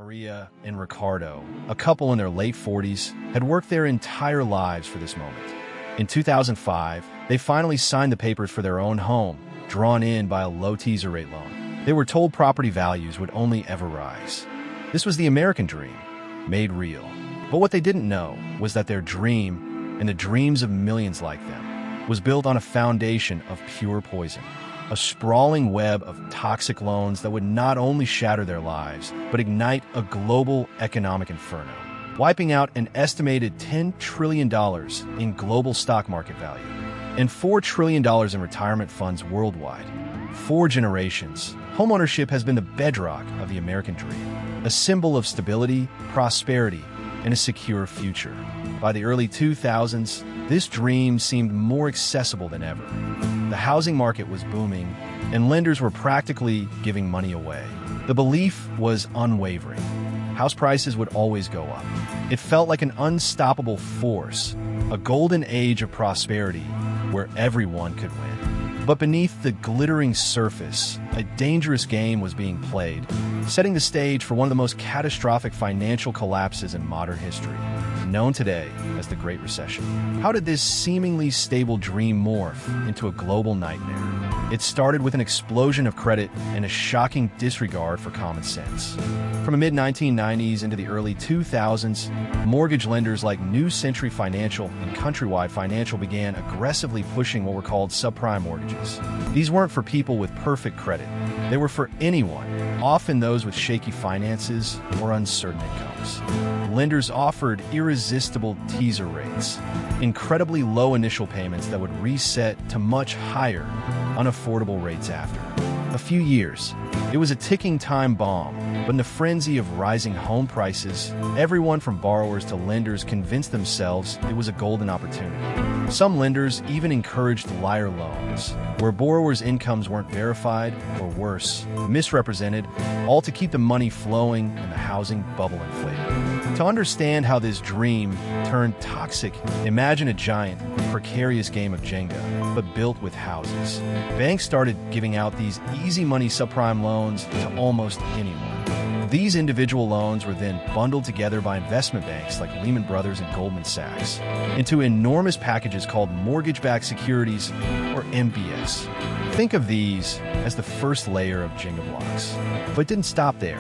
Maria and Ricardo, a couple in their late 40s, had worked their entire lives for this moment. In 2005, they finally signed the papers for their own home, drawn in by a low teaser rate loan. They were told property values would only ever rise. This was the American dream, made real. But what they didn't know was that their dream, and the dreams of millions like them, was built on a foundation of pure poison. A sprawling web of toxic loans that would not only shatter their lives, but ignite a global economic inferno, wiping out an estimated $10 trillion in global stock market value and $4 trillion in retirement funds worldwide. For generations, homeownership has been the bedrock of the American dream, a symbol of stability, prosperity, and a secure future. By the early 2000s, this dream seemed more accessible than ever. The housing market was booming, and lenders were practically giving money away. The belief was unwavering. House prices would always go up. It felt like an unstoppable force, a golden age of prosperity where everyone could win. But beneath the glittering surface, a dangerous game was being played, setting the stage for one of the most catastrophic financial collapses in modern history, known today as the Great Recession. How did this seemingly stable dream morph into a global nightmare? It started with an explosion of credit and a shocking disregard for common sense. From the mid-1990s into the early 2000s, mortgage lenders like New Century Financial and Countrywide Financial began aggressively pushing what were called subprime mortgages. These weren't for people with perfect credit. They were for anyone, often those with shaky finances or uncertain incomes. Lenders offered irresistible teaser rates, incredibly low initial payments that would reset to much higher, unaffordable rates after. A few years, it was a ticking time bomb, but in the frenzy of rising home prices, everyone from borrowers to lenders convinced themselves it was a golden opportunity. Some lenders even encouraged liar loans, where borrowers' incomes weren't verified, or worse, misrepresented, all to keep the money flowing and the housing bubble inflated. To understand how this dream turned toxic, imagine a giant, precarious game of Jenga, but built with houses. Banks started giving out these easy money subprime loans to almost anyone. These individual loans were then bundled together by investment banks like Lehman Brothers and Goldman Sachs into enormous packages called mortgage-backed securities, or MBS. Think of these as the first layer of Jenga blocks. But it didn't stop there.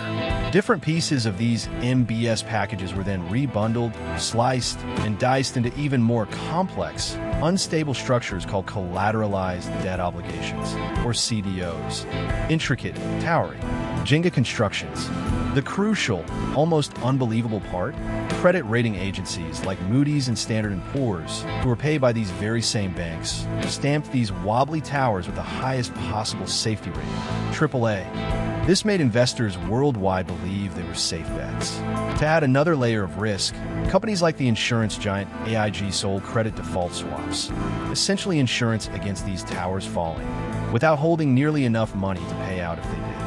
Different pieces of these MBS packages were then rebundled, sliced, and diced into even more complex, unstable structures called collateralized debt obligations, or CDOs. Intricate, towering Jenga constructions. The crucial, almost unbelievable part? Credit rating agencies like Moody's and Standard & Poor's, who were paid by these very same banks, stamped these wobbly towers with the highest possible safety rating, AAA. This made investors worldwide believe they were safe bets. To add another layer of risk, companies like the insurance giant AIG sold credit default swaps, essentially insurance against these towers falling, without holding nearly enough money to pay out if they did.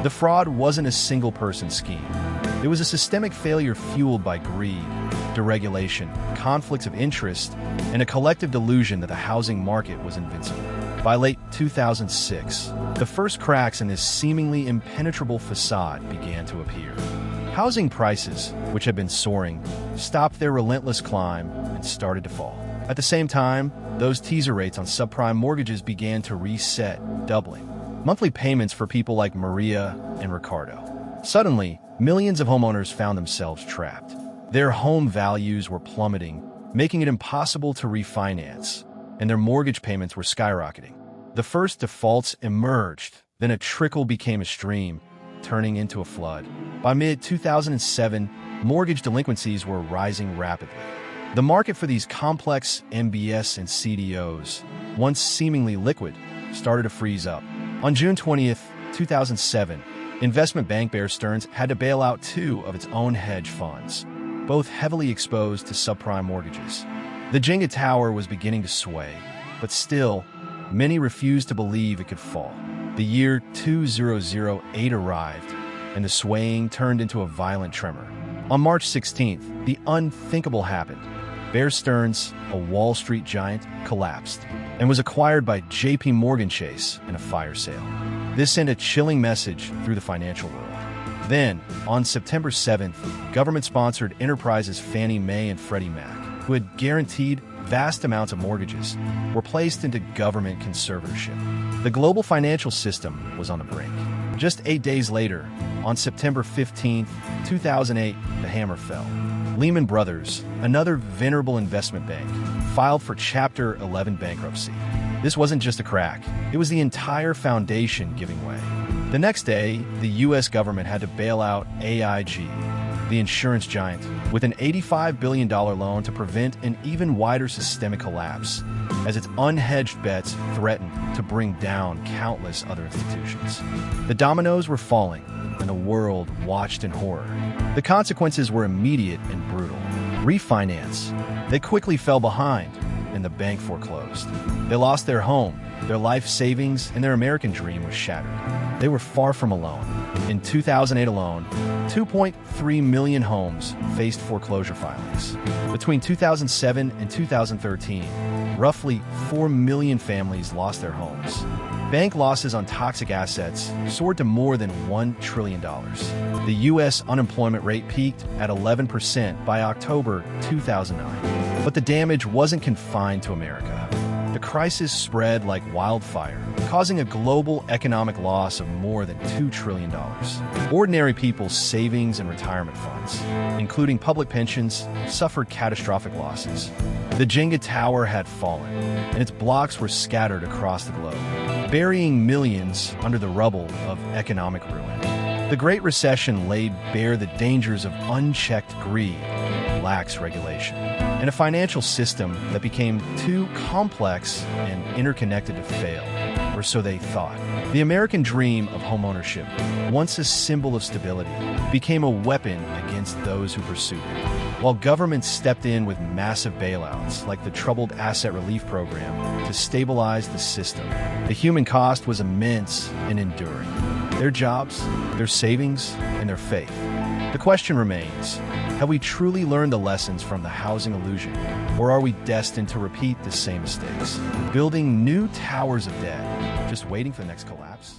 The fraud wasn't a single-person scheme. It was a systemic failure fueled by greed, deregulation, conflicts of interest, and a collective delusion that the housing market was invincible. By late 2006, the first cracks in this seemingly impenetrable facade began to appear. Housing prices, which had been soaring, stopped their relentless climb and started to fall. At the same time, those teaser rates on subprime mortgages began to reset, doubling monthly payments for people like Maria and Ricardo. Suddenly, millions of homeowners found themselves trapped. Their home values were plummeting, making it impossible to refinance, and their mortgage payments were skyrocketing. The first defaults emerged, then a trickle became a stream, turning into a flood. By mid-2007, mortgage delinquencies were rising rapidly. The market for these complex MBS and CDOs, once seemingly liquid, started to freeze up. On June 20th, 2007, investment bank Bear Stearns had to bail out two of its own hedge funds, both heavily exposed to subprime mortgages. The Jenga tower was beginning to sway, but still, many refused to believe it could fall. The year 2008 arrived, and the swaying turned into a violent tremor. On March 16th, the unthinkable happened. Bear Stearns, a Wall Street giant, collapsed and was acquired by JP Morgan Chase in a fire sale. This sent a chilling message through the financial world. Then, on September 7th, government-sponsored enterprises Fannie Mae and Freddie Mac, who had guaranteed vast amounts of mortgages, were placed into government conservatorship. The global financial system was on the brink. Just 8 days later, on September 15, 2008, the hammer fell. Lehman Brothers, another venerable investment bank, filed for Chapter 11 bankruptcy. This wasn't just a crack, it was the entire foundation giving way. The next day, the U.S. government had to bail out AIG, the insurance giant, with an $85 billion loan to prevent an even wider systemic collapse, as its unhedged bets threatened to bring down countless other institutions. The dominoes were falling, and the world watched in horror. The consequences were immediate and brutal. Refinance. They quickly fell behind, and the bank foreclosed. They lost their home, their life savings, and their American dream was shattered. They were far from alone. In 2008 alone, 2.3 million homes faced foreclosure filings. Between 2007 and 2013, roughly 4 million families lost their homes. Bank losses on toxic assets soared to more than $1 trillion. The U.S. unemployment rate peaked at 11% by October 2009. But the damage wasn't confined to America. The crisis spread like wildfire, causing a global economic loss of more than $2 trillion. Ordinary people's savings and retirement funds, including public pensions, suffered catastrophic losses. The Jenga tower had fallen, and its blocks were scattered across the globe, burying millions under the rubble of economic ruin. The Great Recession laid bare the dangers of unchecked greed, lax regulation, and a financial system that became too complex and interconnected to fail, or so they thought. The American dream of homeownership, once a symbol of stability, became a weapon against those who pursued it. While governments stepped in with massive bailouts, like the Troubled Asset Relief Program, to stabilize the system, the human cost was immense and enduring. Their jobs, their savings, and their faith. The question remains, have we truly learned the lessons from the housing illusion, or are we destined to repeat the same mistakes, building new towers of debt, just waiting for the next collapse?